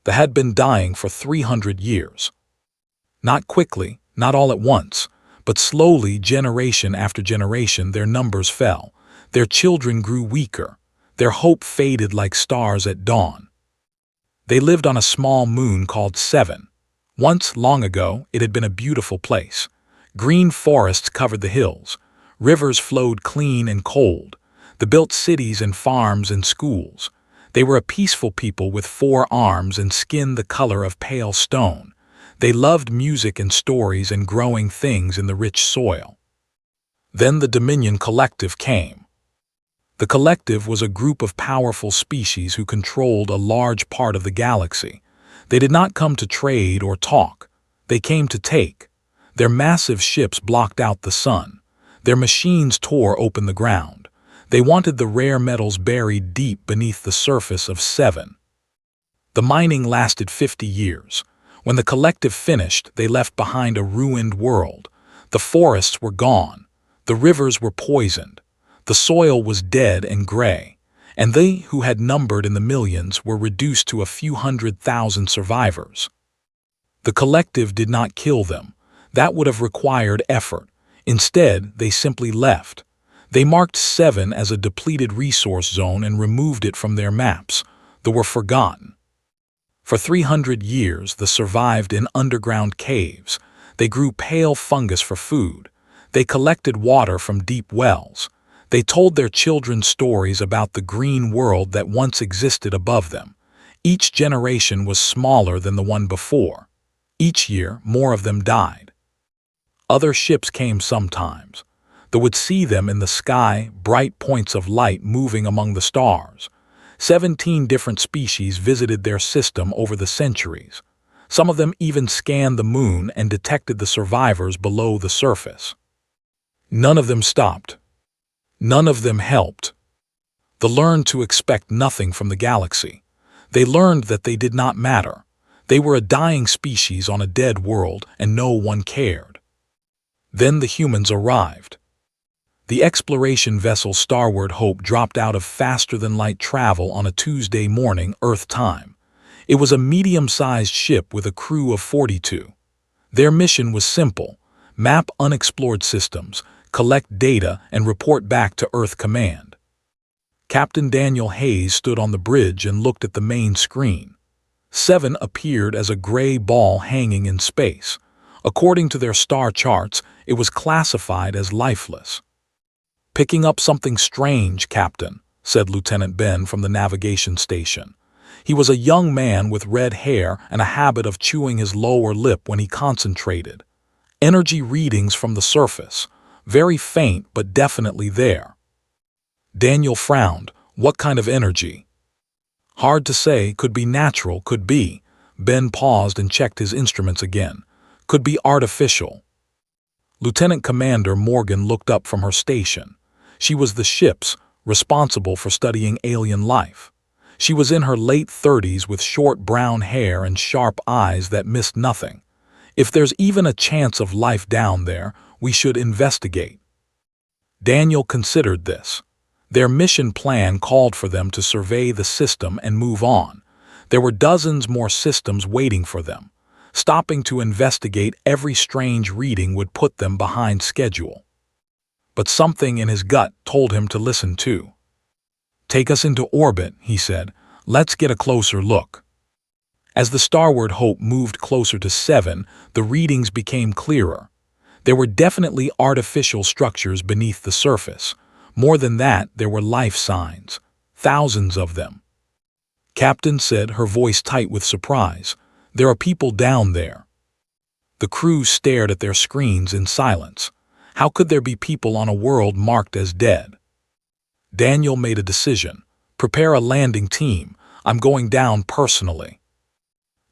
that had been dying for 300 years. Not quickly, not all at once, but slowly, generation after generation, their numbers fell. Their children grew weaker. Their hope faded like stars at dawn. They lived on a small moon called Seven. Once, long ago, it had been a beautiful place. Green forests covered the hills. Rivers flowed clean and cold. They built cities and farms and schools. They were a peaceful people with 4 arms and skin the color of pale stone. They loved music and stories and growing things in the rich soil. Then the Dominion Collective came. The Collective was a group of powerful species who controlled a large part of the galaxy. They did not come to trade or talk. They came to take. Their massive ships blocked out the sun. Their machines tore open the ground. They wanted the rare metals buried deep beneath the surface of Seven. The mining lasted 50 years. When the Collective finished, they left behind a ruined world. The forests were gone. The rivers were poisoned. The soil was dead and gray. And they who had numbered in the millions were reduced to a few 100,000 survivors. The Collective did not kill them. That would have required effort. Instead, they simply left. They marked Seven as a depleted resource zone and removed it from their maps. They were forgotten. For 300 years, they survived in underground caves. They grew pale fungus for food. They collected water from deep wells. They told their children stories about the green world that once existed above them. Each generation was smaller than the one before. Each year, more of them died. Other ships came sometimes. They would see them in the sky, bright points of light moving among the stars. 17 different species visited their system over the centuries. Some of them even scanned the moon and detected the survivors below the surface. None of them stopped. None of them helped. They learned to expect nothing from the galaxy. They learned that they did not matter. They were a dying species on a dead world, and no one cared. Then the humans arrived. The exploration vessel Starbound Hope dropped out of faster-than-light travel on a Tuesday morning, Earth time. It was a medium-sized ship with a crew of 42. Their mission was simple: map unexplored systems, collect data, and report back to Earth Command. Captain Daniel Hayes stood on the bridge and looked at the main screen. Seven appeared as a gray ball hanging in space. According to their star charts, it was classified as lifeless. "Picking up something strange, Captain," said Lieutenant Ben from the navigation station. He was a young man with red hair and a habit of chewing his lower lip when he concentrated. "Energy readings from the surface. Very faint, but definitely there." Daniel frowned. "What kind of energy?" "Hard to say. Could be natural, could be." Ben paused and checked his instruments again. "Could be artificial." Lieutenant Commander Morgan looked up from her station. She was the ship's, responsible for studying alien life. She was in her late 30s with short brown hair and sharp eyes that missed nothing. "If there's even a chance of life down there, we should investigate." Daniel considered this. Their mission plan called for them to survey the system and move on. There were dozens more systems waiting for them. Stopping to investigate every strange reading would put them behind schedule. But something in his gut told him to listen too. "Take us into orbit," he said. "Let's get a closer look." As the Starbound Hope moved closer to Seven, the readings became clearer. There were definitely artificial structures beneath the surface. More than that, there were life signs. Thousands of them. "Captain," said, her voice tight with surprise, "there are people down there." The crew stared at their screens in silence. How could there be people on a world marked as dead? Daniel made a decision. "Prepare a landing team. I'm going down personally."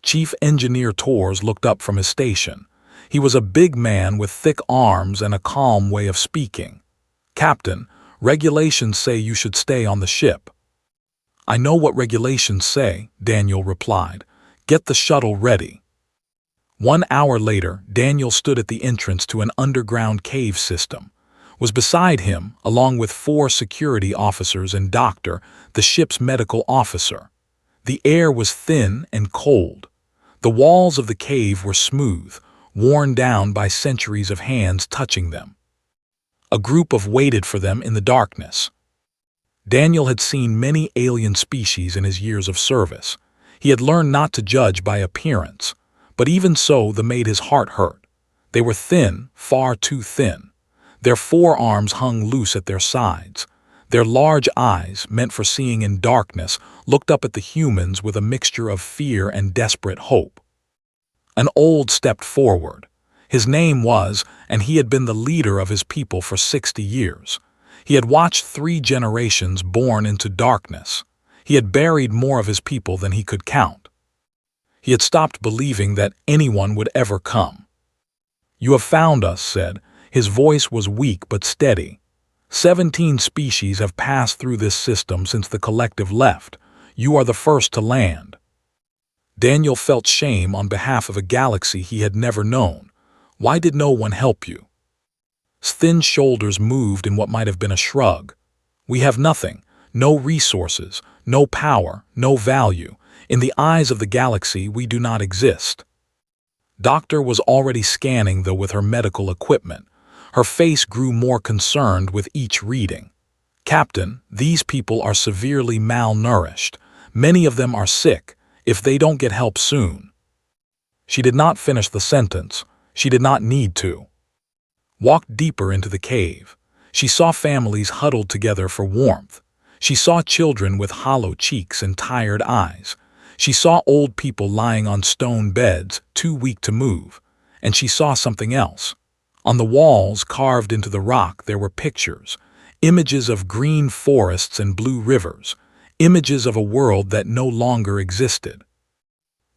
Chief Engineer Torres looked up from his station. He was a big man with thick arms and a calm way of speaking. "Captain, regulations say you should stay on the ship." "I know what regulations say," Daniel replied. "Get the shuttle ready." 1 hour later, Daniel stood at the entrance to an underground cave system. Was beside him, along with 4 security officers and Doctor, the ship's medical officer. The air was thin and cold. The walls of the cave were smooth, worn down by centuries of hands touching them. A group waited for them in the darkness. Daniel had seen many alien species in his years of service. He had learned not to judge by appearance, but even so, they made his heart hurt. They were thin, far too thin. Their forearms hung loose at their sides. Their large eyes, meant for seeing in darkness, looked up at the humans with a mixture of fear and desperate hope. An old stepped forward. His name was, and he had been the leader of his people for 60 years. He had watched 3 generations born into darkness. He had buried more of his people than he could count. He had stopped believing that anyone would ever come. "You have found us," said. His voice was weak but steady. 17 species have passed through this system since the collective left. You are the first to land. Daniel felt shame on behalf of a galaxy he had never known. Why did no one help you? His thin shoulders moved in what might have been a shrug. We have nothing, no resources, no power, no value. In the eyes of the galaxy, we do not exist. Doctor was already scanning, though, with her medical equipment. Her face grew more concerned with each reading. "Captain, these people are severely malnourished. Many of them are sick, if they don't get help soon." She did not finish the sentence. She did not need to. Walked deeper into the cave. She saw families huddled together for warmth. She saw children with hollow cheeks and tired eyes. She saw old people lying on stone beds, too weak to move. And she saw something else. On the walls, carved into the rock, there were pictures. Images of green forests and blue rivers. Images of a world that no longer existed.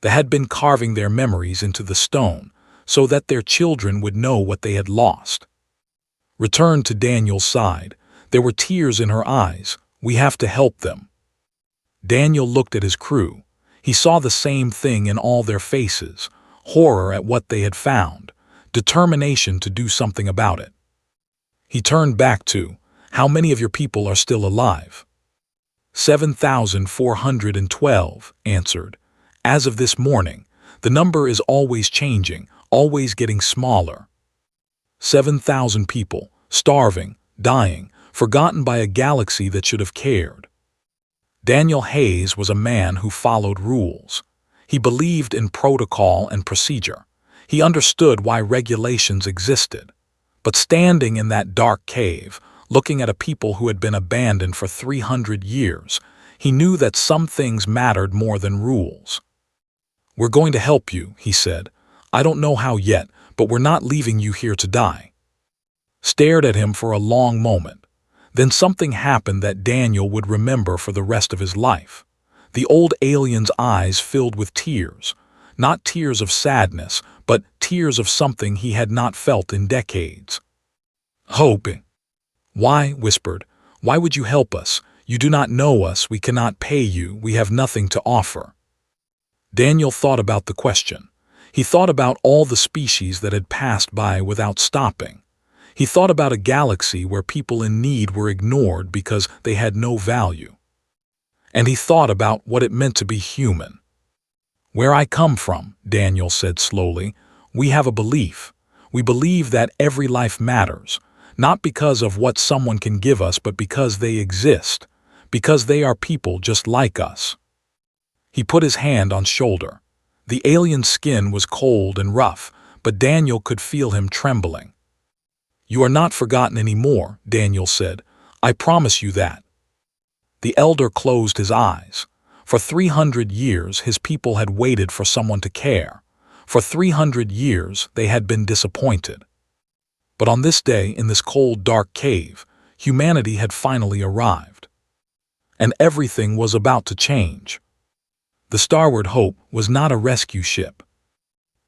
They had been carving their memories into the stone, so that their children would know what they had lost. Returned to Daniel's side. There were tears in her eyes. "We have to help them." Daniel looked at his crew. He saw the same thing in all their faces, horror at what they had found, determination to do something about it. He turned back to, "How many of your people are still alive?" 7,412 answered. "As of this morning, the number is always changing, always getting smaller." 7,000 people, starving, dying, forgotten by a galaxy that should have cared. Daniel Hayes was a man who followed rules. He believed in protocol and procedure. He understood why regulations existed. But standing in that dark cave, looking at a people who had been abandoned for 300 years, he knew that some things mattered more than rules. "We're going to help you," he said. "I don't know how yet, but we're not leaving you here to die." Stared at him for a long moment. Then something happened that Daniel would remember for the rest of his life. The old alien's eyes filled with tears. Not tears of sadness, but tears of something he had not felt in decades. "Hope." "Why?" whispered. "Why would you help us? You do not know us, we cannot pay you, we have nothing to offer." Daniel thought about the question. He thought about all the species that had passed by without stopping. He thought about a galaxy where people in need were ignored because they had no value. And he thought about what it meant to be human. "Where I come from," Daniel said slowly, "we have a belief. We believe that every life matters, not because of what someone can give us, but because they exist, because they are people just like us." He put his hand on shoulder. The alien's skin was cold and rough, but Daniel could feel him trembling. "You are not forgotten anymore," Daniel said. "I promise you that." The elder closed his eyes. For 300 years, his people had waited for someone to care. For 300 years, they had been disappointed. But on this day, in this cold, dark cave, humanity had finally arrived. And everything was about to change. The Starboard Hope was not a rescue ship.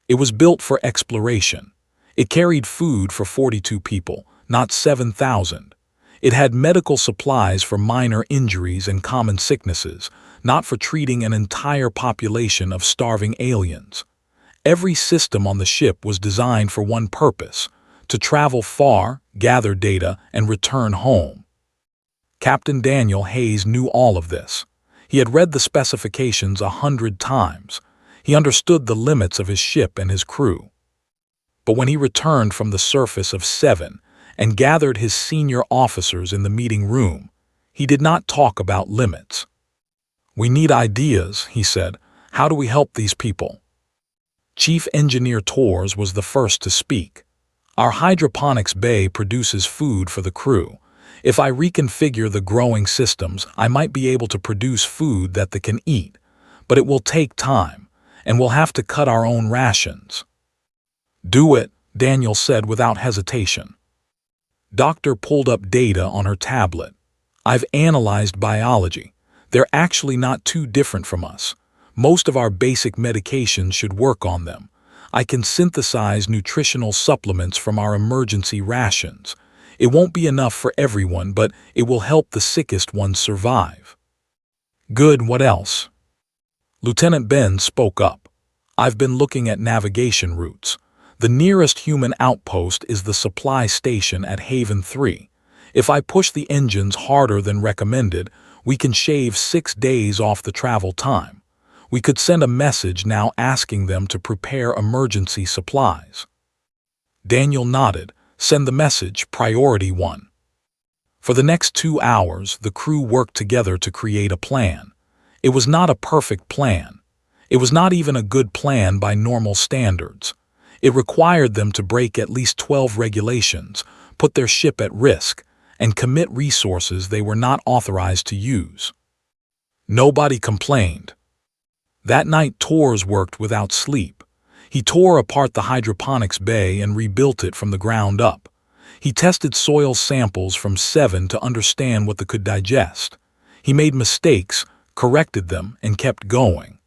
It was built for exploration. It carried food for 42 people, not 7,000. It had medical supplies for minor injuries and common sicknesses, not for treating an entire population of starving aliens. Every system on the ship was designed for one purpose: to travel far, gather data, and return home. Captain Daniel Hayes knew all of this. He had read the specifications 100 times. He understood the limits of his ship and his crew. But when he returned from the surface of 7 and gathered his senior officers in the meeting room, he did not talk about limits. "We need ideas," he said. "How do we help these people?" Chief Engineer Tors was the first to speak. "Our hydroponics bay produces food for the crew. If I reconfigure the growing systems, I might be able to produce food that they can eat, but it will take time, and we'll have to cut our own rations." "Do it," Daniel said without hesitation. Doctor pulled up data on her tablet. "I've analyzed biology. They're actually not too different from us. Most of our basic medications should work on them. I can synthesize nutritional supplements from our emergency rations. It won't be enough for everyone, but it will help the sickest ones survive." "Good, what else?" Lieutenant Ben spoke up. "I've been looking at navigation routes. The nearest human outpost is the supply station at Haven 3. If I push the engines harder than recommended, we can shave 6 days off the travel time. We could send a message now asking them to prepare emergency supplies." Daniel nodded. "Send the message, Priority 1. For the next 2 hours, the crew worked together to create a plan. It was not a perfect plan. It was not even a good plan by normal standards. It required them to break at least 12 regulations, put their ship at risk, and commit resources they were not authorized to use. Nobody complained. That night Tors worked without sleep. He tore apart the hydroponics bay and rebuilt it from the ground up. He tested soil samples from 7 to understand what they could digest. He made mistakes, corrected them, and kept going.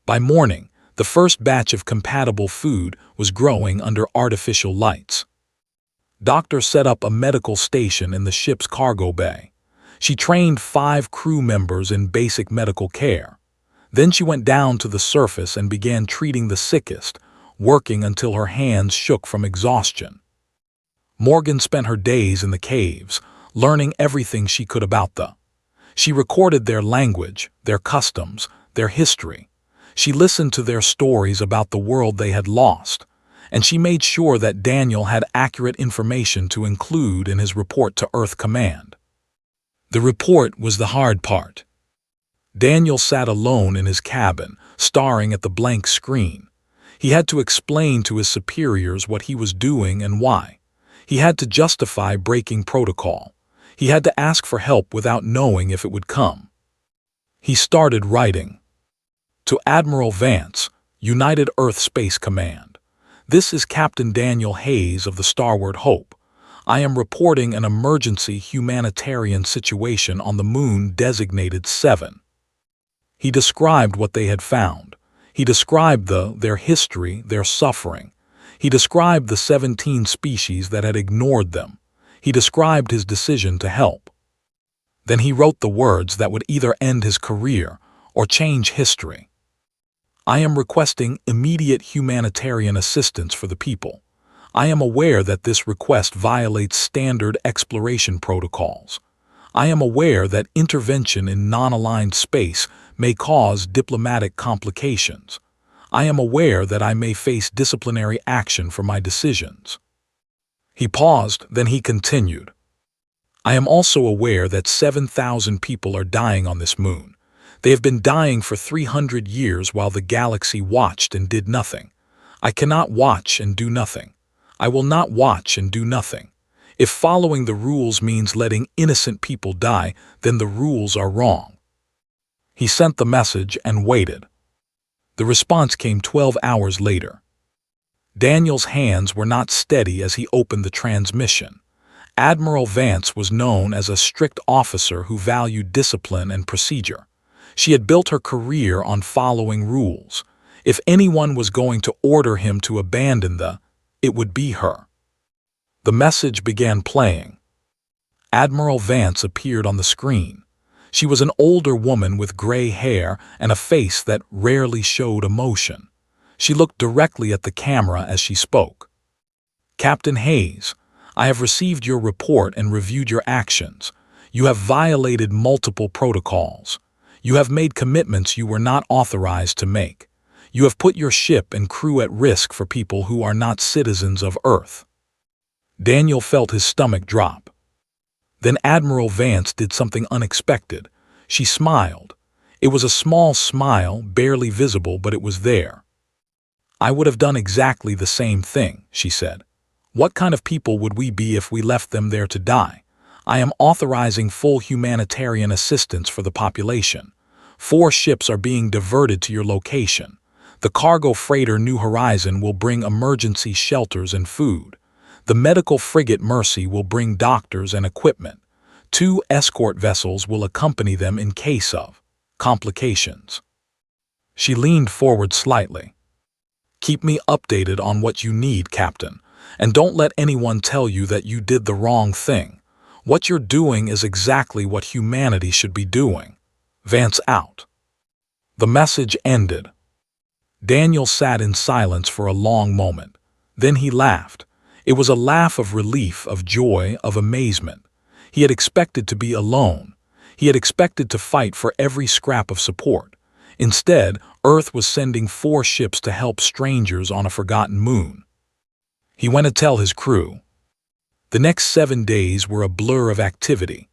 By morning, the first batch of compatible food was growing under artificial lights. Doctor set up a medical station in the ship's cargo bay. She trained 5 crew members in basic medical care. Then she went down to the surface and began treating the sickest, working until her hands shook from exhaustion. Morgan spent her days in the caves, learning everything she could about them. She recorded their language, their customs, their history. She listened to their stories about the world they had lost, and she made sure that Daniel had accurate information to include in his report to Earth Command. The report was the hard part. Daniel sat alone in his cabin, staring at the blank screen. He had to explain to his superiors what he was doing and why. He had to justify breaking protocol. He had to ask for help without knowing if it would come. He started writing. To Admiral Vance, United Earth Space Command. This is Captain Daniel Hayes of the Starward Hope. I am reporting an emergency humanitarian situation on the moon designated 7. He described what they had found. He described their history, their suffering. He described the 17 species that had ignored them. He described his decision to help. Then he wrote the words that would either end his career or change history. I am requesting immediate humanitarian assistance for the people. I am aware that this request violates standard exploration protocols. I am aware that intervention in non-aligned space may cause diplomatic complications. I am aware that I may face disciplinary action for my decisions. He paused, then he continued. I am also aware that 7,000 people are dying on this moon. They have been dying for 300 years while the galaxy watched and did nothing. I cannot watch and do nothing. I will not watch and do nothing. If following the rules means letting innocent people die, then the rules are wrong. He sent the message and waited. The response came 12 hours later. Daniel's hands were not steady as he opened the transmission. Admiral Vance was known as a strict officer who valued discipline and procedure. She had built her career on following rules. If anyone was going to order him to abandon it would be her. The message began playing. Admiral Vance appeared on the screen. She was an older woman with gray hair and a face that rarely showed emotion. She looked directly at the camera as she spoke. Captain Hayes, I have received your report and reviewed your actions. You have violated multiple protocols. You have made commitments you were not authorized to make. You have put your ship and crew at risk for people who are not citizens of Earth." Daniel felt his stomach drop. Then Admiral Vance did something unexpected. She smiled. It was a small smile, barely visible, but it was there. "I would have done exactly the same thing," she said. "What kind of people would we be if we left them there to die? I am authorizing full humanitarian assistance for the population. 4 ships are being diverted to your location. The cargo freighter New Horizon will bring emergency shelters and food. The medical frigate Mercy will bring doctors and equipment. 2 escort vessels will accompany them in case of complications." She leaned forward slightly. "Keep me updated on what you need, Captain, and don't let anyone tell you that you did the wrong thing. What you're doing is exactly what humanity should be doing. Vance out." The message ended. Daniel sat in silence for a long moment. Then he laughed. It was a laugh of relief, of joy, of amazement. He had expected to be alone. He had expected to fight for every scrap of support. Instead, Earth was sending 4 ships to help strangers on a forgotten moon. He went to tell his crew. The next 7 days were a blur of activity.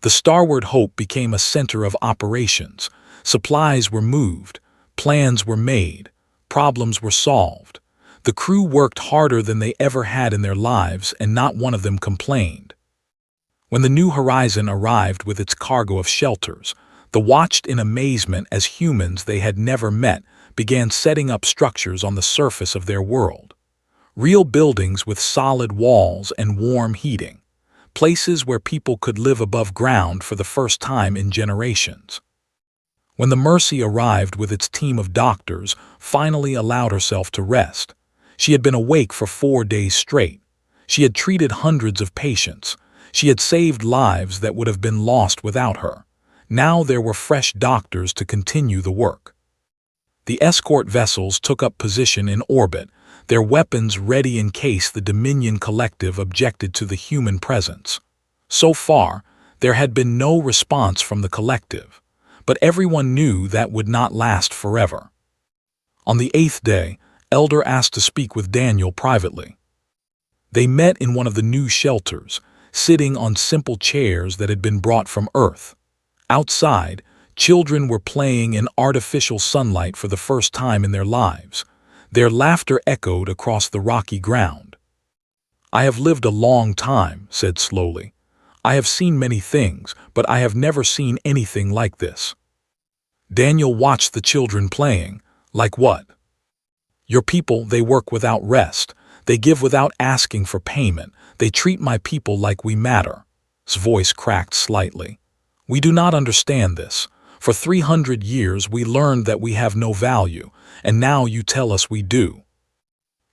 The Starward Hope became a center of operations. Supplies were moved. Plans were made. Problems were solved. The crew worked harder than they ever had in their lives, and not one of them complained. When the New Horizon arrived with its cargo of shelters, they watched in amazement as humans they had never met began setting up structures on the surface of their world. Real buildings with solid walls and warm heating. Places where people could live above ground for the first time in generations. When the Mercy arrived with its team of doctors, finally allowed herself to rest. She had been awake for 4 days straight. She had treated hundreds of patients. She had saved lives that would have been lost without her. Now there were fresh doctors to continue the work. The escort vessels took up position in orbit, their weapons ready in case the Dominion Collective objected to the human presence. So far, there had been no response from the Collective, but everyone knew that would not last forever. On the 8th day, Elder asked to speak with Daniel privately. They met in one of the new shelters, sitting on simple chairs that had been brought from Earth. Outside, children were playing in artificial sunlight for the first time in their lives. Their laughter echoed across the rocky ground. "I have lived a long time," said slowly. "I have seen many things, but I have never seen anything like this." Daniel watched the children playing. "Like what?" "Your people, they work without rest. They give without asking for payment. They treat my people like we matter." His voice cracked slightly. "We do not understand this. For 300 years we learned that we have no value, and now you tell us we do."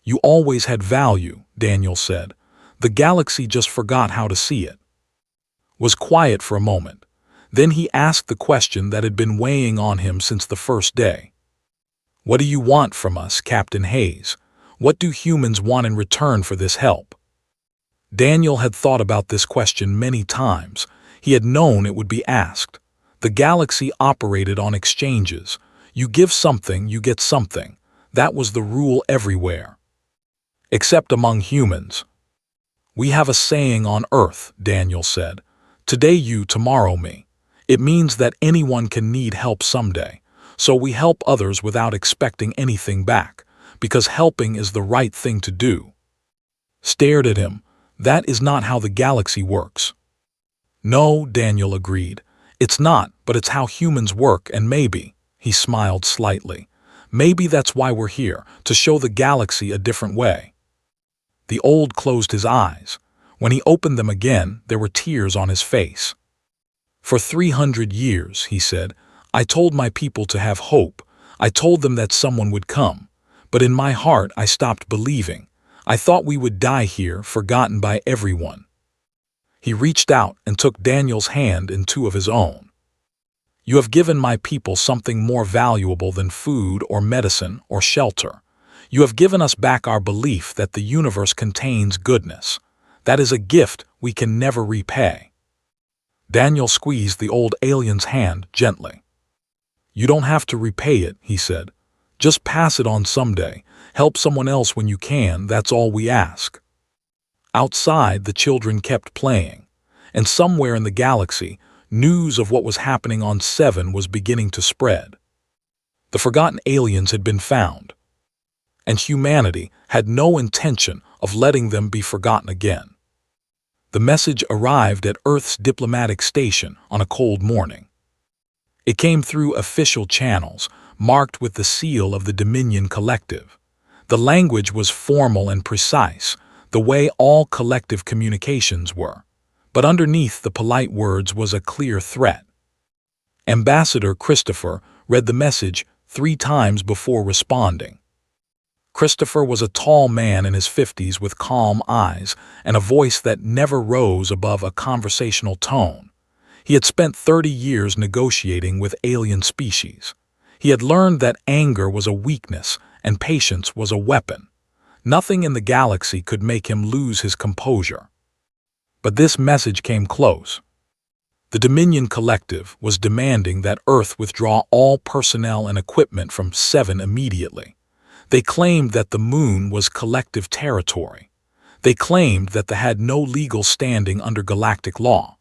"You always had value," Daniel said. "The galaxy just forgot how to see it." Was quiet for a moment. Then he asked the question that had been weighing on him since the first day. "What do you want from us, Captain Hayes? What do humans want in return for this help?" Daniel had thought about this question many times. He had known it would be asked. The galaxy operated on exchanges. You give something, you get something. That was the rule everywhere. Except among humans. "We have a saying on Earth," Daniel said. "Today you, tomorrow me." It means that anyone can need help someday. So we help others without expecting anything back, because helping is the right thing to do. Stared at him. That is not how the galaxy works. "No," Daniel agreed. "It's not, but it's how humans work, and maybe," he smiled slightly, "maybe that's why we're here, to show the galaxy a different way." The old closed his eyes. When he opened them again, there were tears on his face. "For 300 years," he said, "I told my people to have hope. I told them that someone would come. But in my heart I stopped believing. I thought we would die here, forgotten by everyone." He reached out and took Daniel's hand in 2 of his own. "You have given my people something more valuable than food or medicine or shelter. You have given us back our belief that the universe contains goodness. That is a gift we can never repay." Daniel squeezed the old alien's hand gently. You don't have to repay it, he said. Just pass it on someday. Help someone else when you can, that's all we ask. Outside, the children kept playing, and somewhere in the galaxy, news of what was happening on 7 was beginning to spread. The forgotten aliens had been found, and humanity had no intention of letting them be forgotten again. The message arrived at Earth's diplomatic station on a cold morning. It came through official channels, marked with the seal of the Dominion Collective. The language was formal and precise, the way all collective communications were. But underneath the polite words was a clear threat. Ambassador Christopher read the message 3 times before responding. Christopher was a tall man in his 50s with calm eyes and a voice that never rose above a conversational tone. He had spent 30 years negotiating with alien species. He had learned that anger was a weakness and patience was a weapon. Nothing in the galaxy could make him lose his composure. But this message came close. The Dominion Collective was demanding that Earth withdraw all personnel and equipment from 7 immediately. They claimed that the moon was collective territory. They claimed that they had no legal standing under galactic law.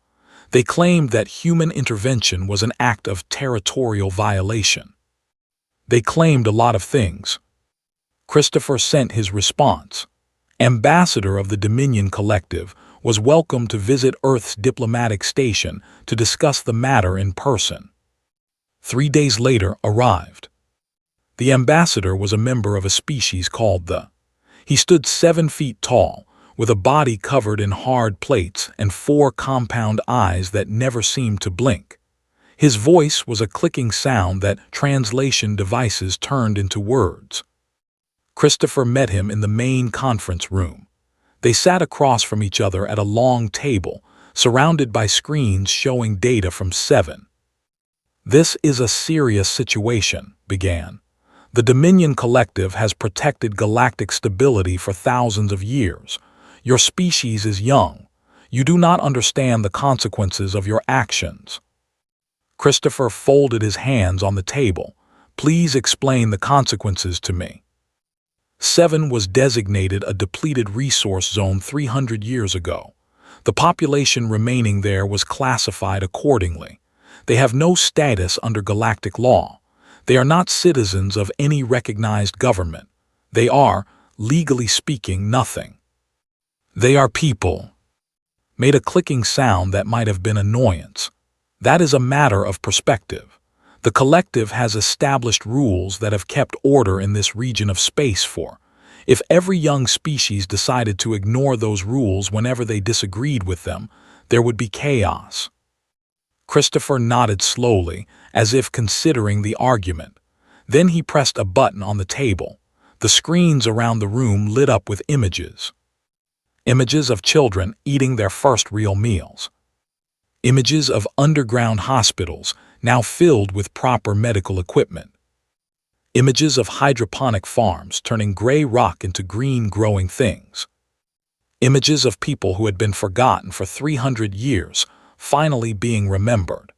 They claimed that human intervention was an act of territorial violation. They claimed a lot of things. Christopher sent his response. Ambassador of the Dominion Collective was welcome to visit Earth's diplomatic station to discuss the matter in person. 3 days later arrived. The ambassador was a member of a species called the. He stood 7 feet tall, with a body covered in hard plates and 4 compound eyes that never seemed to blink. His voice was a clicking sound that translation devices turned into words. Christopher met him in the main conference room. They sat across from each other at a long table, surrounded by screens showing data from 7. This is a serious situation, began. The Dominion Collective has protected galactic stability for thousands of years. Your species is young. You do not understand the consequences of your actions. Christopher folded his hands on the table. Please explain the consequences to me. 7 was designated a depleted resource zone 300 years ago. The population remaining there was classified accordingly. They have no status under galactic law. They are not citizens of any recognized government. They are, legally speaking, nothing. They are people. Made a clicking sound that might have been annoyance. That is a matter of perspective. The collective has established rules that have kept order in this region of space for. If every young species decided to ignore those rules whenever they disagreed with them, there would be chaos. Christopher nodded slowly, as if considering the argument. Then he pressed a button on the table. The screens around the room lit up with images. Images of children eating their first real meals. Images of underground hospitals now filled with proper medical equipment. Images of hydroponic farms turning gray rock into green growing things. Images of people who had been forgotten for 300 years, finally being remembered.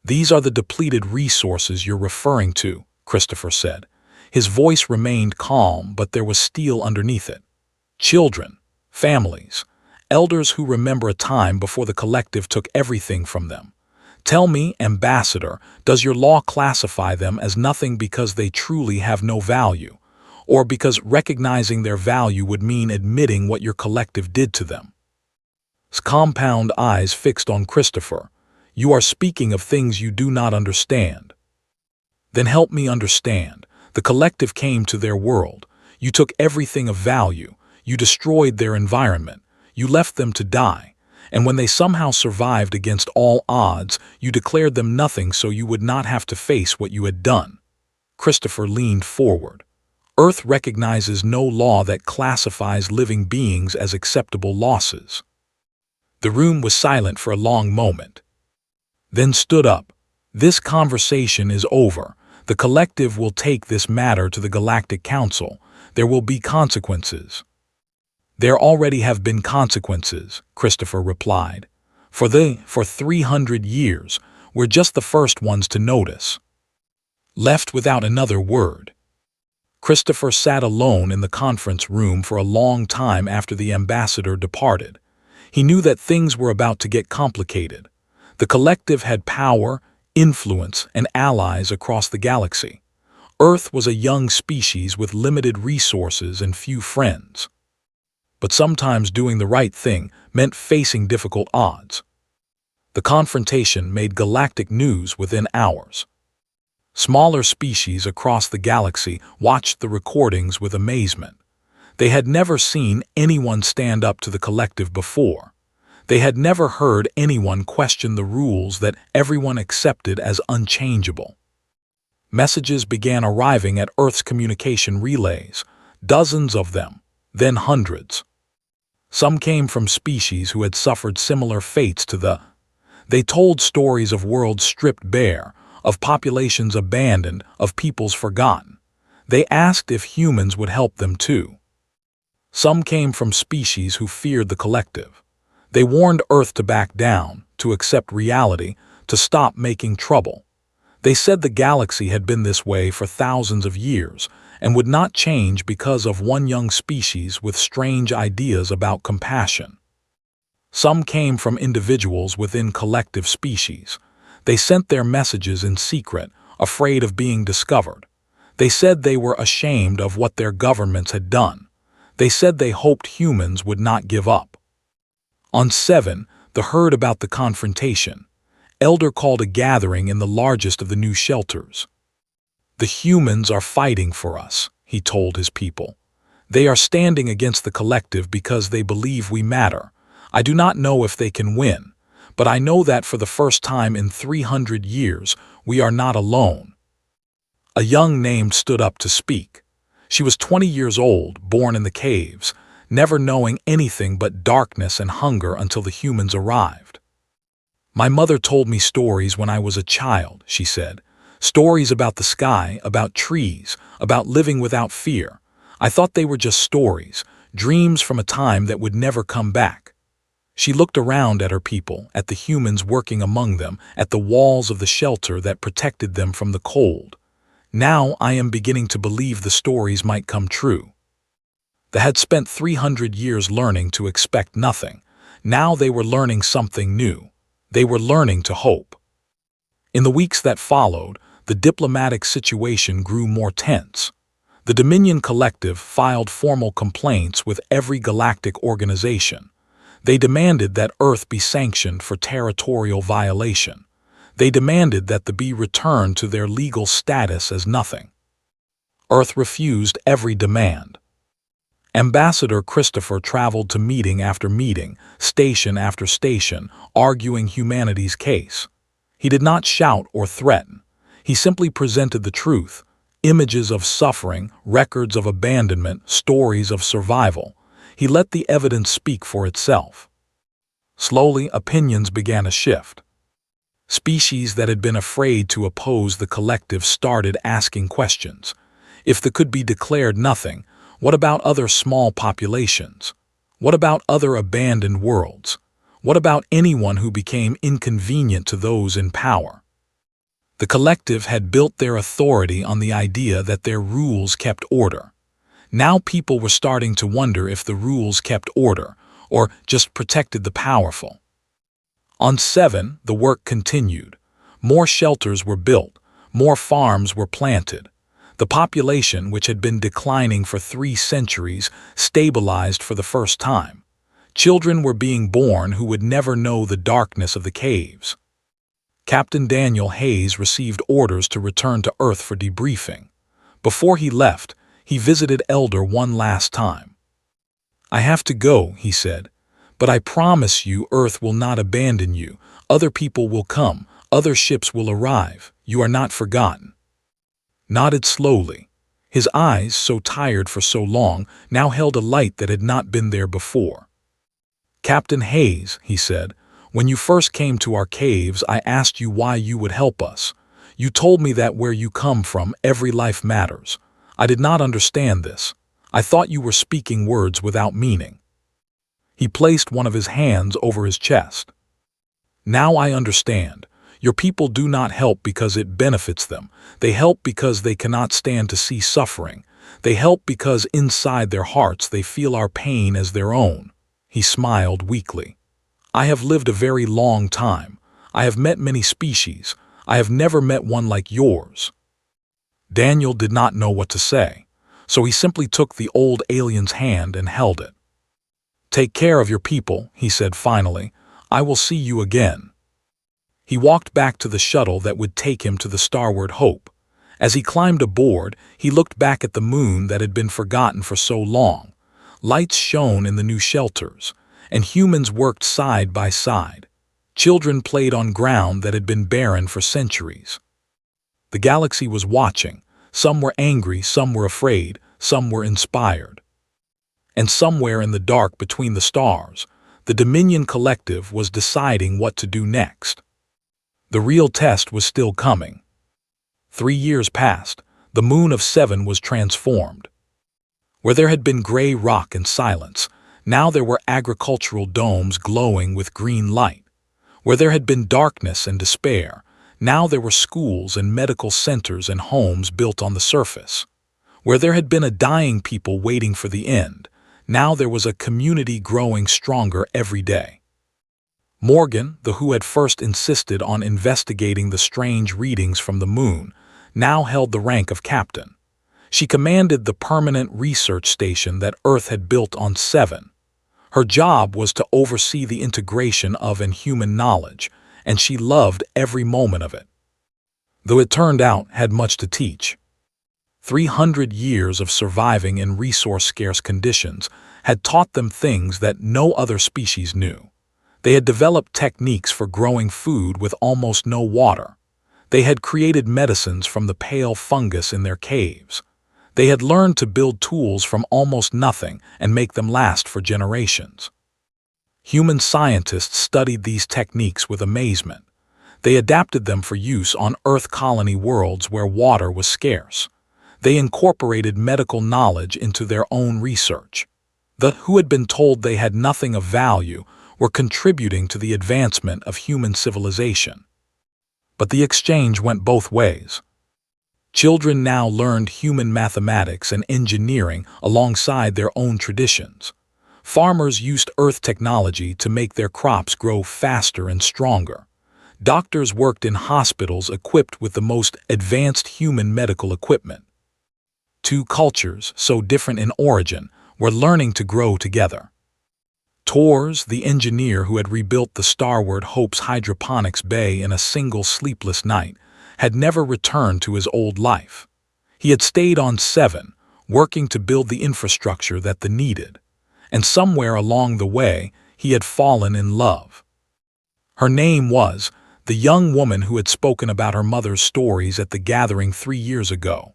These are the depleted resources you're referring to, Christopher said. His voice remained calm, but there was steel underneath it. Children, families, elders who remember a time before the collective took everything from them. Tell me, Ambassador, does your law classify them as nothing because they truly have no value, or because recognizing their value would mean admitting what your collective did to them? His compound eyes fixed on Christopher. You are speaking of things you do not understand. Then help me understand. The collective came to their world. You took everything of value. You destroyed their environment. You left them to die. And when they somehow survived against all odds, you declared them nothing so you would not have to face what you had done. Christopher leaned forward. Earth recognizes no law that classifies living beings as acceptable losses. The room was silent for a long moment. Then stood up. This conversation is over. The collective will take this matter to the Galactic Council. There will be consequences. There already have been consequences, Christopher replied. For 300 years, we're just the first ones to notice. Left without another word, Christopher sat alone in the conference room for a long time after the ambassador departed. He knew that things were about to get complicated. The collective had power, influence, and allies across the galaxy. Earth was a young species with limited resources and few friends. But sometimes doing the right thing meant facing difficult odds. The confrontation made galactic news within hours. Smaller species across the galaxy watched the recordings with amazement. They had never seen anyone stand up to the collective before. They had never heard anyone question the rules that everyone accepted as unchangeable. Messages began arriving at Earth's communication relays, dozens of them, then hundreds. Some came from species who had suffered similar fates to the. They told stories of worlds stripped bare, of populations abandoned, of peoples forgotten. They asked if humans would help them too. Some came from species who feared the collective. They warned Earth to back down, to accept reality, to stop making trouble. They said the galaxy had been this way for thousands of years and would not change because of one young species with strange ideas about compassion. Some came from individuals within collective species. They sent their messages in secret, afraid of being discovered. They said they were ashamed of what their governments had done. They said they hoped humans would not give up. On 7, the heard about the confrontation. Elder called a gathering in the largest of the new shelters. "The humans are fighting for us," he told his people. "They are standing against the collective because they believe we matter. I do not know if they can win, but I know that for the first time in 300 years, we are not alone." A young named stood up to speak. She was 20 years old, born in the caves, never knowing anything but darkness and hunger until the humans arrived. "My mother told me stories when I was a child," she said. "Stories about the sky, about trees, about living without fear. I thought they were just stories, dreams from a time that would never come back." She looked around at her people, at the humans working among them, at the walls of the shelter that protected them from the cold. "Now I am beginning to believe the stories might come true." They had spent 300 years learning to expect nothing. Now they were learning something new. They were learning to hope. In the weeks that followed, the diplomatic situation grew more tense. The Dominion Collective filed formal complaints with every galactic organization. They demanded that Earth be sanctioned for territorial violation. They demanded that the be returned to their legal status as nothing. Earth refused every demand. Ambassador Christopher traveled to meeting after meeting, station after station, arguing humanity's case. He did not shout or threaten. He simply presented the truth, images of suffering, records of abandonment, stories of survival. He let the evidence speak for itself. Slowly, opinions began to shift. Species that had been afraid to oppose the collective started asking questions. If the could be declared nothing, what about other small populations? What about other abandoned worlds? What about anyone who became inconvenient to those in power? The collective had built their authority on the idea that their rules kept order. Now people were starting to wonder if the rules kept order, or just protected the powerful. On 7, the work continued. More shelters were built, more farms were planted. The population, which had been declining for 3 centuries, stabilized for the first time. Children were being born who would never know the darkness of the caves. Captain Daniel Hayes received orders to return to Earth for debriefing. Before he left, he visited Elder one last time. "I have to go," he said, "but I promise you Earth will not abandon you. Other people will come, other ships will arrive. You are not forgotten." Nodded slowly. His eyes, so tired for so long, now held a light that had not been there before. "Captain Hayes," he said, "when you first came to our caves, I asked you why you would help us. You told me that where you come from, every life matters. I did not understand this. I thought you were speaking words without meaning." He placed one of his hands over his chest. "Now I understand. Your people do not help because it benefits them. They help because they cannot stand to see suffering. They help because inside their hearts they feel our pain as their own." He smiled weakly. "I have lived a very long time. I have met many species. I have never met one like yours." Daniel did not know what to say, so he simply took the old alien's hand and held it. "Take care of your people," he said finally. "I will see you again." He walked back to the shuttle that would take him to the Starward Hope. As he climbed aboard, he looked back at the moon that had been forgotten for so long. Lights shone in the new shelters, and humans worked side by side. Children played on ground that had been barren for centuries. The galaxy was watching. Some were angry, some were afraid, some were inspired. And somewhere in the dark between the stars, the Dominion Collective was deciding what to do next. The real test was still coming. 3 years passed. The moon of 7 was transformed. Where there had been gray rock and silence, now there were agricultural domes glowing with green light. Where there had been darkness and despair, now there were schools and medical centers and homes built on the surface. Where there had been a dying people waiting for the end, now there was a community growing stronger every day. Morgan, the who had first insisted on investigating the strange readings from the moon, now held the rank of captain. She commanded the permanent research station that Earth had built on 7. Her job was to oversee the integration of human knowledge, and she loved every moment of it. Though it turned out had much to teach. 300 years of surviving in resource-scarce conditions had taught them things that no other species knew. They had developed techniques for growing food with almost no water. They had created medicines from the pale fungus in their caves. They had learned to build tools from almost nothing and make them last for generations. Human scientists studied these techniques with amazement. They adapted them for use on Earth colony worlds where water was scarce. They incorporated medical knowledge into their own research. The who had been told they had nothing of value were contributing to the advancement of human civilization. But the exchange went both ways. Children now learned human mathematics and engineering alongside their own traditions. Farmers used Earth technology to make their crops grow faster and stronger. Doctors worked in hospitals equipped with the most advanced human medical equipment. Two cultures, so different in origin, were learning to grow together. Tors, the engineer who had rebuilt the Starward Hope's hydroponics bay in a single sleepless night, had never returned to his old life. He had stayed on 7, working to build the infrastructure that they needed. And somewhere along the way, he had fallen in love. Her name was the young woman who had spoken about her mother's stories at the gathering 3 years ago.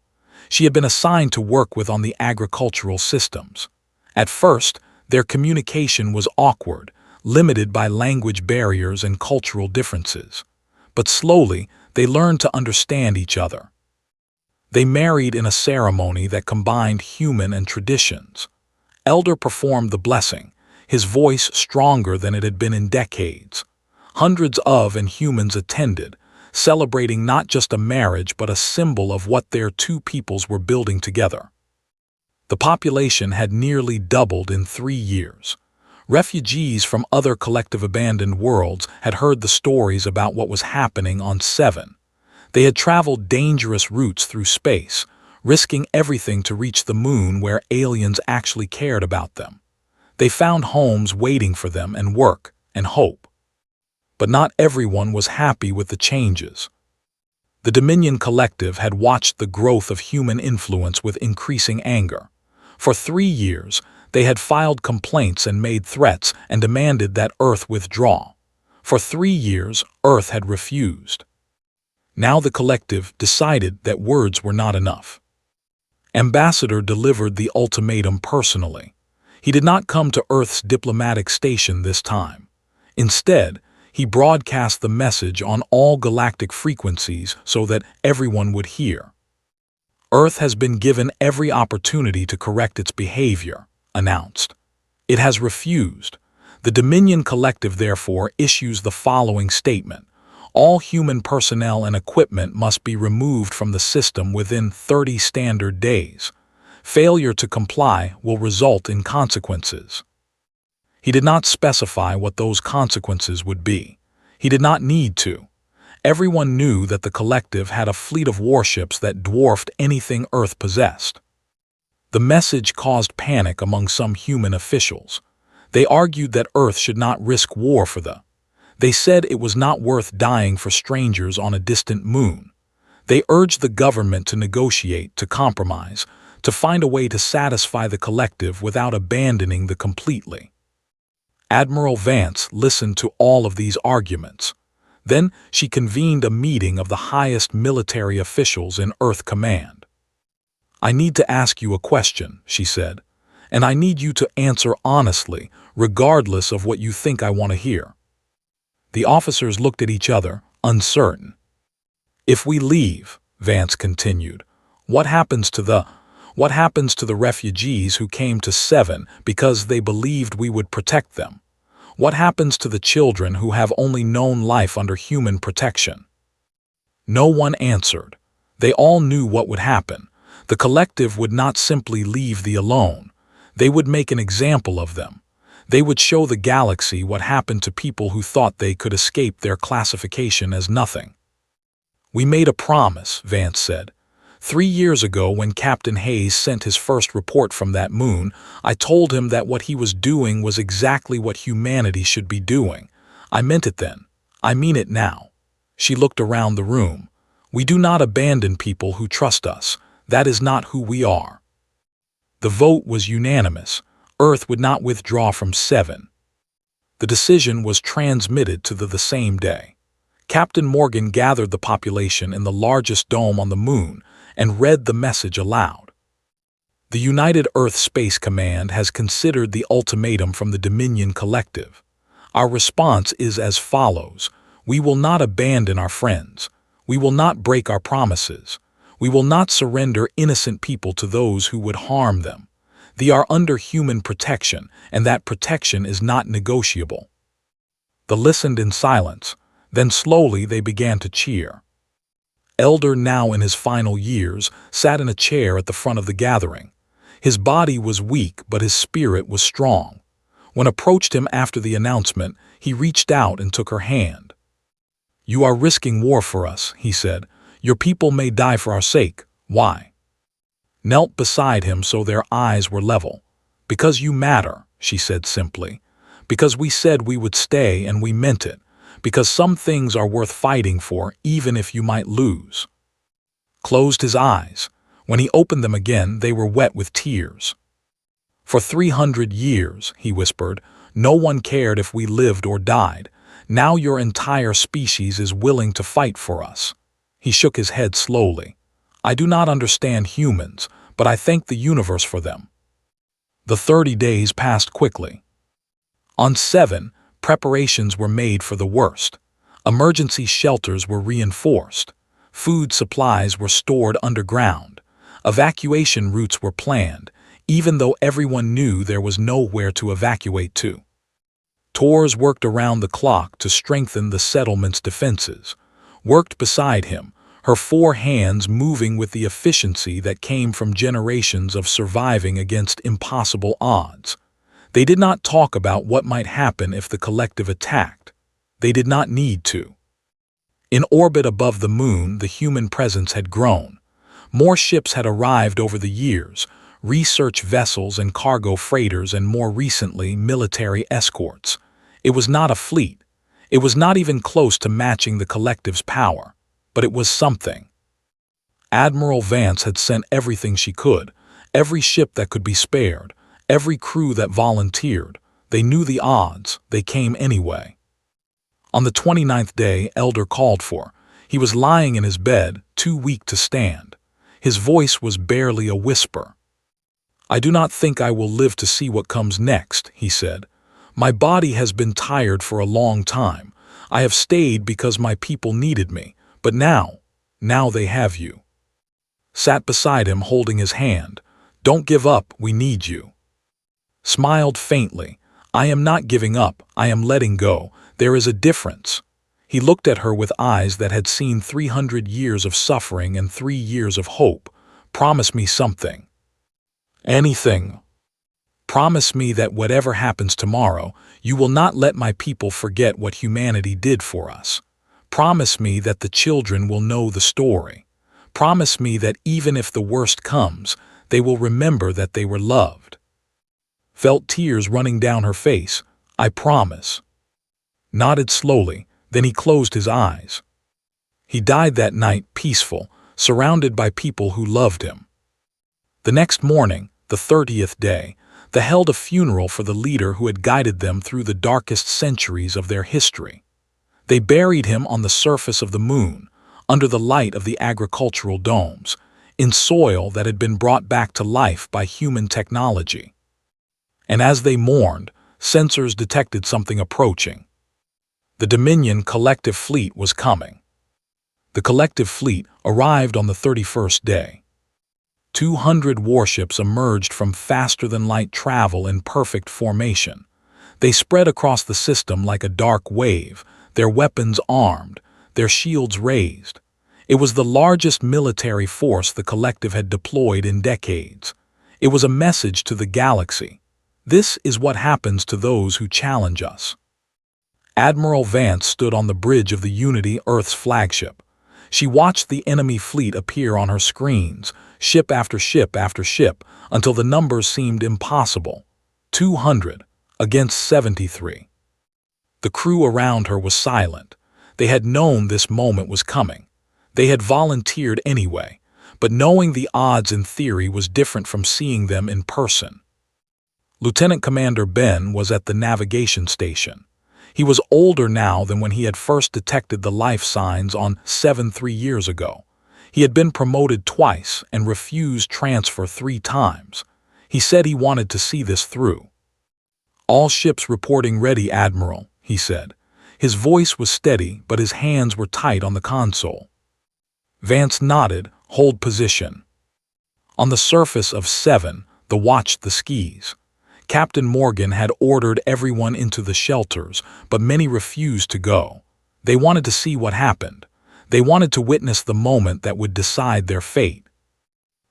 She had been assigned to work with on the agricultural systems. At first, their communication was awkward, limited by language barriers and cultural differences. But slowly, they learned to understand each other. They married in a ceremony that combined human and traditions. Elder performed the blessing, his voice stronger than it had been in decades. Hundreds of humans attended, celebrating not just a marriage but a symbol of what their two peoples were building together. The population had nearly doubled in 3 years. Refugees from other collective abandoned worlds had heard the stories about what was happening on 7. They had traveled dangerous routes through space, risking everything to reach the moon where aliens actually cared about them. They found homes waiting for them and work and hope. But not everyone was happy with the changes. The Dominion Collective had watched the growth of human influence with increasing anger. For 3 years, they had filed complaints and made threats and demanded that Earth withdraw. For 3 years, Earth had refused. Now the collective decided that words were not enough. Ambassador delivered the ultimatum personally. He did not come to Earth's diplomatic station this time. Instead, he broadcast the message on all galactic frequencies so that everyone would hear. Earth has been given every opportunity to correct its behavior, announced. It has refused. The Dominion Collective therefore issues the following statement. All human personnel and equipment must be removed from the system within 30 standard days. Failure to comply will result in consequences. He did not specify what those consequences would be. He did not need to. Everyone knew that the collective had a fleet of warships that dwarfed anything Earth possessed. The message caused panic among some human officials. They argued that Earth should not risk war for the. They said it was not worth dying for strangers on a distant moon. They urged the government to negotiate, to compromise, to find a way to satisfy the collective without abandoning the completely. Admiral Vance listened to all of these arguments. Then she convened a meeting of the highest military officials in Earth Command. "I need to ask you a question," she said, "and I need you to answer honestly, regardless of what you think I want to hear." The officers looked at each other, uncertain. "If we leave," Vance continued, what happens to the refugees who came to 7 because they believed we would protect them? What happens to the children who have only known life under human protection?" No one answered. They all knew what would happen. The collective would not simply leave the alone. They would make an example of them. They would show the galaxy what happened to people who thought they could escape their classification as nothing. "We made a promise," Vance said. 3 years ago, when Captain Hayes sent his first report from that moon, I told him that what he was doing was exactly what humanity should be doing. I meant it then. I mean it now." She looked around the room. "We do not abandon people who trust us. That is not who we are." The vote was unanimous. Earth would not withdraw from 7. The decision was transmitted to the same day. Captain Morgan gathered the population in the largest dome on the moon and read the message aloud. "The United Earth Space Command has considered the ultimatum from the Dominion Collective. Our response is as follows. We will not abandon our friends. We will not break our promises. We will not surrender innocent people to those who would harm them. They are under human protection, and that protection is not negotiable." They listened in silence. Then slowly they began to cheer. Elder, now in his final years, sat in a chair at the front of the gathering. His body was weak, but his spirit was strong. When approached him after the announcement, he reached out and took her hand. "You are risking war for us," he said. "Your people may die for our sake. Why?" Knelt beside him so their eyes were level. "Because you matter," she said simply. "Because we said we would stay and we meant it. Because some things are worth fighting for, even if you might lose." Closed his eyes. When he opened them again, they were wet with tears. "For 300 years," he whispered, "no one cared if we lived or died. Now your entire species is willing to fight for us." He shook his head slowly. "I do not understand humans, but I thank the universe for them." The 30 days passed quickly. On 7, preparations were made for the worst. Emergency shelters were reinforced. Food supplies were stored underground. Evacuation routes were planned, even though everyone knew there was nowhere to evacuate to. Tors worked around the clock to strengthen the settlement's defenses. Worked beside him, her 4 hands moving with the efficiency that came from generations of surviving against impossible odds. They did not talk about what might happen if the collective attacked. They did not need to. In orbit above the moon, the human presence had grown. More ships had arrived over the years, research vessels and cargo freighters, and more recently, military escorts. It was not a fleet. It was not even close to matching the collective's power, but it was something. Admiral Vance had sent everything she could, every ship that could be spared, every crew that volunteered. They knew the odds. They came anyway. On the 29th day, Elder called for. He was lying in his bed, too weak to stand. His voice was barely a whisper. "I do not think I will live to see what comes next," he said. "My body has been tired for a long time. I have stayed because my people needed me, but now they have you." Sat beside him holding his hand. "Don't give up, we need you." Smiled faintly. "I am not giving up, I am letting go. There is a difference." He looked at her with eyes that had seen 300 years of suffering and 3 years of hope. Promise me something. Anything. Promise me that whatever happens tomorrow, you will not let my people forget what humanity did for us. Promise me that the children will know the story. Promise me that even if the worst comes, they will remember that they were loved. Felt tears running down her face. I promise. Nodded slowly, then he closed his eyes. He died that night peaceful, surrounded by people who loved him. The next morning, the 30th day, they held a funeral for the leader who had guided them through the darkest centuries of their history. They buried him on the surface of the moon, under the light of the agricultural domes, in soil that had been brought back to life by human technology. And as they mourned, sensors detected something approaching. The Dominion collective fleet was coming. The collective fleet arrived on the 31st day. 200 warships emerged from faster-than-light travel in perfect formation. They spread across the system like a dark wave, their weapons armed, their shields raised. It was the largest military force the collective had deployed in decades. It was a message to the galaxy. This is what happens to those who challenge us. Admiral Vance stood on the bridge of the Unity, Earth's flagship. She watched the enemy fleet appear on her screens, ship after ship after ship, until the numbers seemed impossible. 200 against 73. The crew around her was silent. They had known this moment was coming. They had volunteered anyway, but knowing the odds in theory was different from seeing them in person. Lieutenant Commander Ben was at the navigation station. He was older now than when he had first detected the life signs on 3 years ago. He had been promoted twice and refused transfer 3 times. He said he wanted to see this through. All ships reporting ready, Admiral, he said. His voice was steady, but his hands were tight on the console. Vance nodded, hold position. On the surface of 7, they watched the skis. Captain Morgan had ordered everyone into the shelters, but many refused to go. They wanted to see what happened. They wanted to witness the moment that would decide their fate.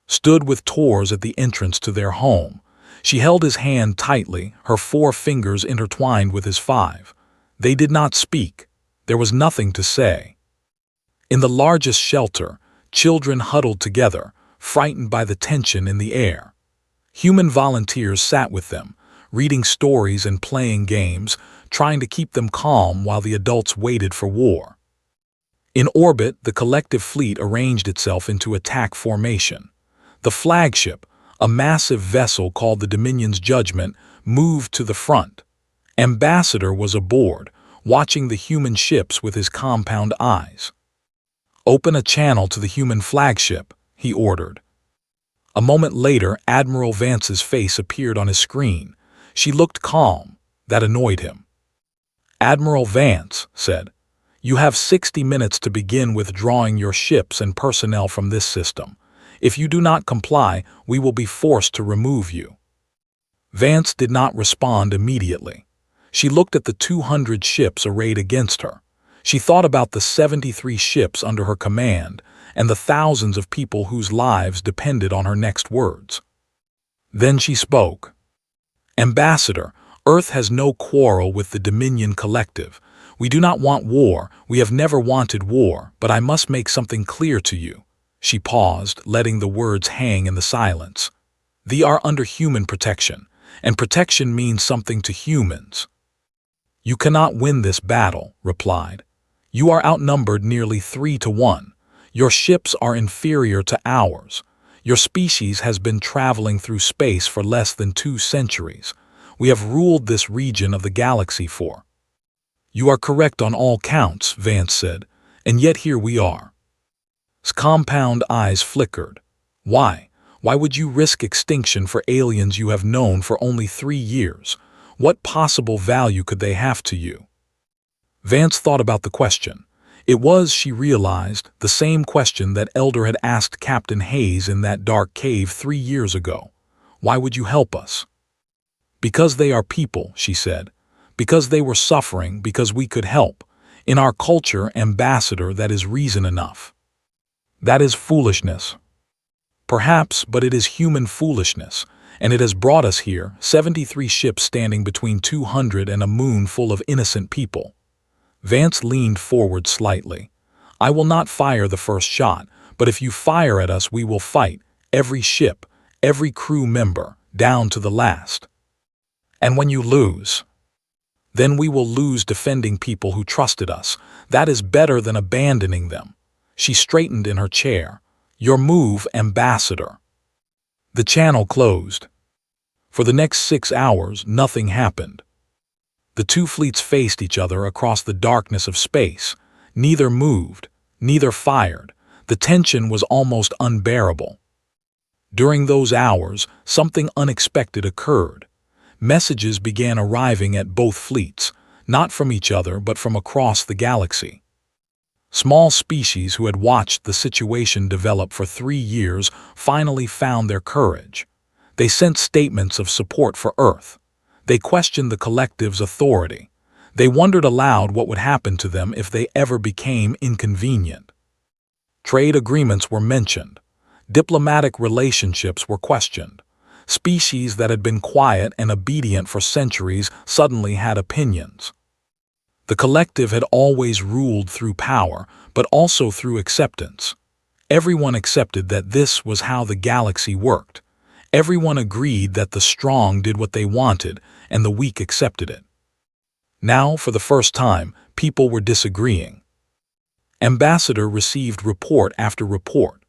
Stood with Tors at the entrance to their home. She held his hand tightly, her 4 fingers intertwined with his 5. They did not speak. There was nothing to say. In the largest shelter, children huddled together, frightened by the tension in the air. Human volunteers sat with them, reading stories and playing games, trying to keep them calm while the adults waited for war. In orbit, the collective fleet arranged itself into attack formation. The flagship, a massive vessel called the Dominion's Judgment, moved to the front. Ambassador was aboard, watching the human ships with his compound eyes. Open a channel to the human flagship, he ordered. A moment later, Admiral Vance's face appeared on his screen. She looked calm. That annoyed him. Admiral Vance said, "You have 60 minutes to begin withdrawing your ships and personnel from this system. If you do not comply, we will be forced to remove you." Vance did not respond immediately. She looked at the 200 ships arrayed against her. She thought about the 73 ships under her command and the thousands of people whose lives depended on her next words. Then she spoke. "Ambassador, Earth has no quarrel with the Dominion Collective. We do not want war, we have never wanted war, but I must make something clear to you." She paused, letting the words hang in the silence. "They are under human protection, and protection means something to humans." "You cannot win this battle," replied. "You are outnumbered nearly 3 to 1. Your ships are inferior to ours. Your species has been traveling through space for less than 2 centuries. We have ruled this region of the galaxy for." "You are correct on all counts," Vance said, "and yet here we are." His compound eyes flickered. "Why? Why would you risk extinction for aliens you have known for only 3 years? What possible value could they have to you?" Vance thought about the question. It was, she realized, the same question that Elder had asked Captain Hayes in that dark cave 3 years ago. "Why would you help us?" "Because they are people," she said. "Because they were suffering, because we could help. In our culture, ambassador, that is reason enough. That is foolishness. Perhaps, but it is human foolishness, and it has brought us here, 73 ships standing between 200 and a moon full of innocent people. Vance leaned forward slightly. I will not fire the first shot, but if you fire at us, we will fight, every ship, every crew member, down to the last. And when you lose, then we will lose defending people who trusted us. That is better than abandoning them. She straightened in her chair. Your move, ambassador. The channel closed. For the next 6 hours, nothing happened. The two fleets faced each other across the darkness of space. Neither moved, neither fired. The tension was almost unbearable. During those hours, something unexpected occurred. Messages began arriving at both fleets, not from each other but from across the galaxy. Small species who had watched the situation develop for 3 years finally found their courage. They sent statements of support for Earth. They questioned the collective's authority. They wondered aloud what would happen to them if they ever became inconvenient. Trade agreements were mentioned. Diplomatic relationships were questioned. Species that had been quiet and obedient for centuries suddenly had opinions. The collective had always ruled through power, but also through acceptance. Everyone accepted that this was how the galaxy worked. Everyone agreed that the strong did what they wanted, and the weak accepted it. Now, for the first time, people were disagreeing. Ambassador received report after report.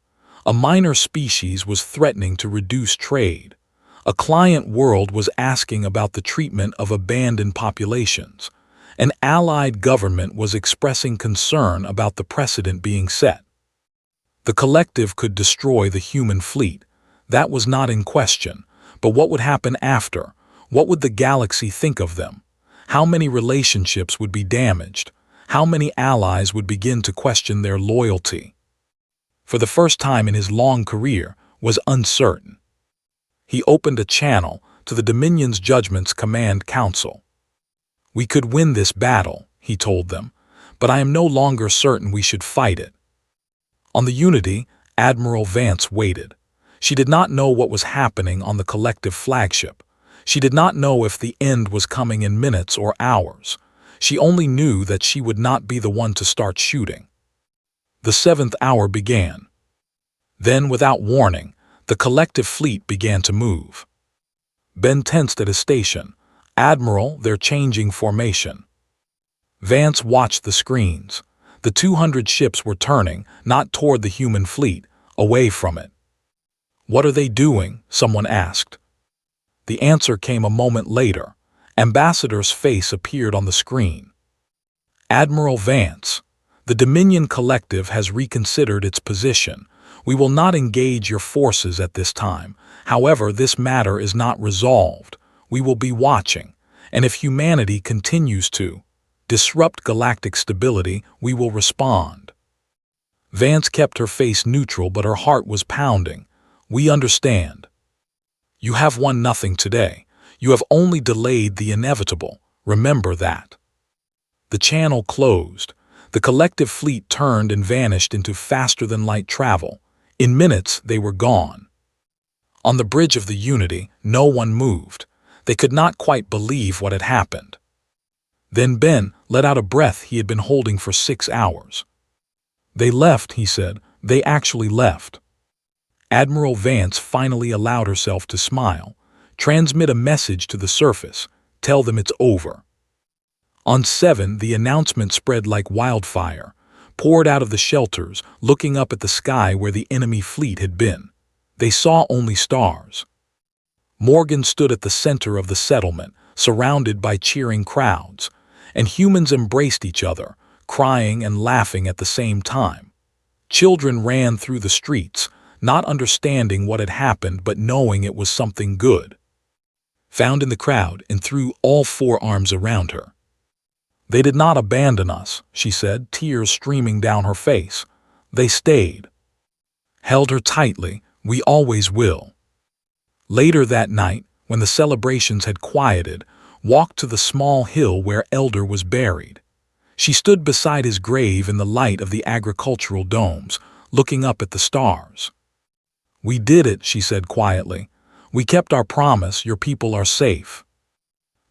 A minor species was threatening to reduce trade. A client world was asking about the treatment of abandoned populations. An allied government was expressing concern about the precedent being set. The collective could destroy the human fleet. That was not in question. But what would happen after? What would the galaxy think of them? How many relationships would be damaged? How many allies would begin to question their loyalty? For the first time in his long career, was uncertain. He opened a channel to the Dominion's Judgment's Command Council. We could win this battle, he told them, but I am no longer certain we should fight it. On the Unity, Admiral Vance waited. She did not know what was happening on the collective flagship. She did not know if the end was coming in minutes or hours. She only knew that she would not be the one to start shooting. The 7th hour began. Then, without warning, the collective fleet began to move. Ben tensed at his station. Admiral, they're changing formation. Vance watched the screens. The 200 ships were turning, not toward the human fleet, away from it. What are they doing? Someone asked. The answer came a moment later. Ambassador's face appeared on the screen. Admiral Vance, the Dominion Collective has reconsidered its position. We will not engage your forces at this time. However, this matter is not resolved. We will be watching, and if humanity continues to disrupt galactic stability, we will respond. Vance kept her face neutral, but her heart was pounding. We understand. You have won nothing today. You have only delayed the inevitable. Remember that. The channel closed. The collective fleet turned and vanished into faster-than-light travel. In minutes, they were gone. On the bridge of the Unity, no one moved. They could not quite believe what had happened. Then Ben let out a breath he had been holding for 6 hours. They left, he said. They actually left. Admiral Vance finally allowed herself to smile. Transmit a message to the surface. Tell them it's over. On 7, the announcement spread like wildfire, poured out of the shelters, looking up at the sky where the enemy fleet had been. They saw only stars. Morgan stood at the center of the settlement, surrounded by cheering crowds, and humans embraced each other, crying and laughing at the same time. Children ran through the streets, not understanding what had happened but knowing it was something good. Found in the crowd and threw all 4 arms around her. They did not abandon us, she said, tears streaming down her face. They stayed. Held her tightly. We always will. Later that night, when the celebrations had quieted, walked to the small hill where Elder was buried. She stood beside his grave in the light of the agricultural domes, looking up at the stars. "We did it," she said quietly. "We kept our promise. Your people are safe."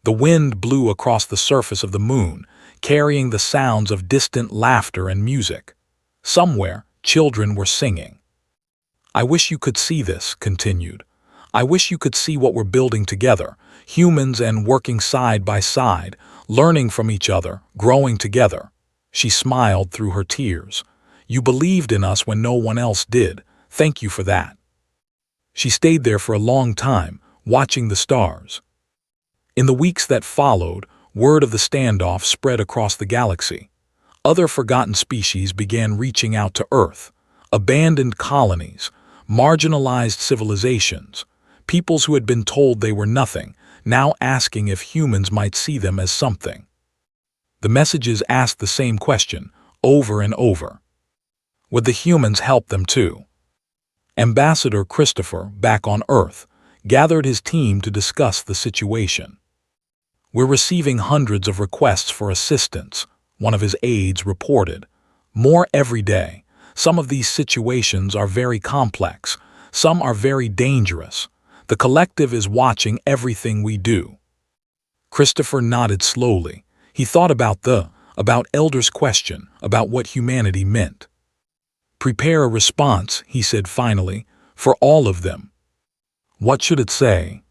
The wind blew across the surface of the moon, carrying the sounds of distant laughter and music. Somewhere, children were singing. "I wish you could see this," continued. "I wish you could see what we're building together, humans and working side by side, learning from each other, growing together." She smiled through her tears. "You believed in us when no one else did. Thank you for that." She stayed there for a long time, watching the stars. In the weeks that followed, word of the standoff spread across the galaxy. Other forgotten species began reaching out to Earth. Abandoned colonies, marginalized civilizations, peoples who had been told they were nothing, now asking if humans might see them as something. The messages asked the same question, over and over. Would the humans help them too? Ambassador Christopher, back on Earth, gathered his team to discuss the situation. "We're receiving hundreds of requests for assistance," one of his aides reported. "More every day. Some of these situations are very complex. Some are very dangerous. The collective is watching everything we do." Christopher nodded slowly. He thought about Elder's question, about what humanity meant. "Prepare a response," he said finally, "for all of them." "What should it say?"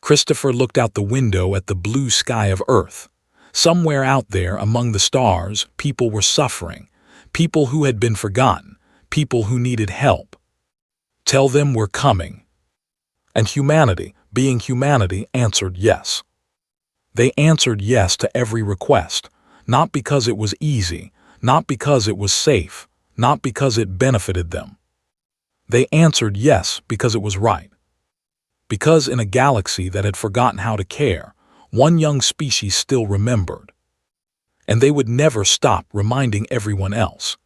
Christopher looked out the window at the blue sky of Earth. Somewhere out there among the stars, people were suffering. People who had been forgotten. People who needed help. "Tell them we're coming." And humanity, being humanity, answered yes. They answered yes to every request, not because it was easy, not because it was safe, not because it benefited them. They answered yes because it was right. Because in a galaxy that had forgotten how to care, one young species still remembered. And they would never stop reminding everyone else.